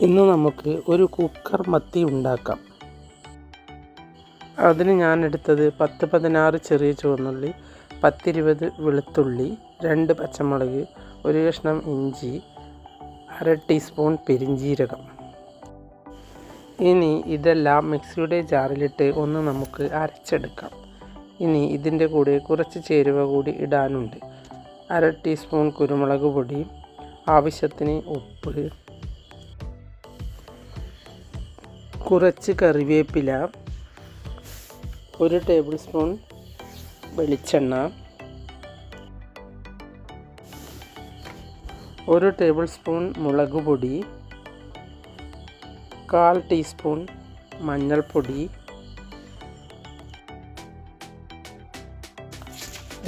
ഇന്ന് നമുക്ക് ഒരു കുക്കർ മത്തി ഉണ്ടാക്കാം. അതിന് ഞാൻ എടുത്തത് 10-16 ചെറിയ ചുവന്നുള്ളി, 10-20 വെളുത്തുള്ളി, 2 പച്ചമുളക്, 1 കഷ്ണം ഇഞ്ചി, 1/2 ടീസ്പൂൺ പെരിഞ്ജീരകം. ഇനി ഇതെല്ലാം മിക്സിയുടെ ജാറിലിട്ട് ഒന്ന് നമുക്ക് അരച്ചെടുക്കാം. ഇനി ഇതിൻ്റെ കൂടെ കുറച്ച് ചേരുവ കൂടി ഇടാനുണ്ട്. 1/2 ടീസ്പൂൺ കുരുമുളക് പൊടി, ആവശ്യത്തിന് ഉപ്പ്, കുറച്ച് കറിവേപ്പില, 1 ടേബിൾ സ്പൂൺ വെളിച്ചെണ്ണ, 1 ടേബിൾ സ്പൂൺ മുളക് പൊടി, 1/4 ടീസ്പൂൺ മഞ്ഞൾപ്പൊടി,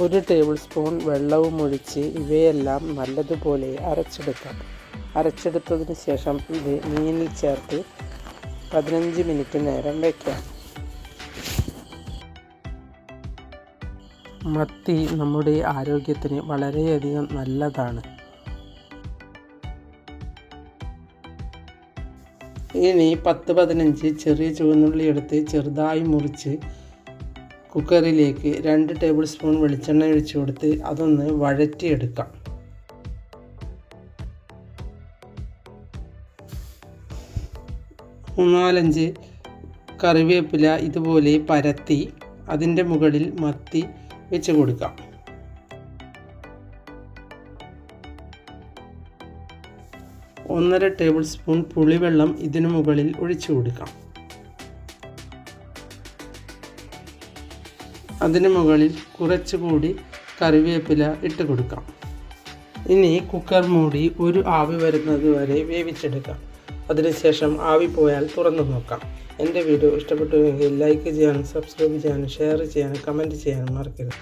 1 ടേബിൾ സ്പൂൺ വെള്ളവും ഒഴിച്ച് ഇവയെല്ലാം നല്ലതുപോലെ അരച്ചെടുക്കാം. അരച്ചെടുത്തതിന് ശേഷം ഇത് മീനിൽ ചേർത്ത് 15 മിനിറ്റ് നേരം വയ്ക്കാം. മത്തി നമ്മുടെ ആരോഗ്യത്തിന് വളരെയധികം നല്ലതാണ്. ഇനി 10-15 ചെറിയ ചുവന്നുള്ളി എടുത്ത് ചെറുതായി മുറിച്ച് കുക്കറിലേക്ക് 2 ടേബിൾ സ്പൂൺ വെളിച്ചെണ്ണ ഒഴിച്ചു കൊടുത്ത് അതൊന്ന് വഴറ്റിയെടുക്കാം. മൂന്നാലഞ്ച് കറിവേപ്പില ഇതുപോലെ പരത്തി അതിൻ്റെ മുകളിൽ മത്തി വെച്ച് കൊടുക്കാം. ഒന്നര ടേബിൾ സ്പൂൺ പുളിവെള്ളം ഇതിനു മുകളിൽ ഒഴിച്ചു കൊടുക്കാം. അതിന് മുകളിൽ കുറച്ചുകൂടി കറിവേപ്പില ഇട്ട് കൊടുക്കാം. ഇനി കുക്കർ മൂടി ഒരു ആവി വരുന്നത് വരെ വേവിച്ചെടുക്കാം. അതിനുശേഷം ആവി പോയാൽ തുറന്നു നോക്കാം. എൻ്റെ വീഡിയോ ഇഷ്ടപ്പെട്ടുവെങ്കിൽ ലൈക്ക് ചെയ്യാനും സബ്സ്ക്രൈബ് ചെയ്യാനും ഷെയർ ചെയ്യാനും കമൻറ്റ് ചെയ്യാനും മറക്കരുത്.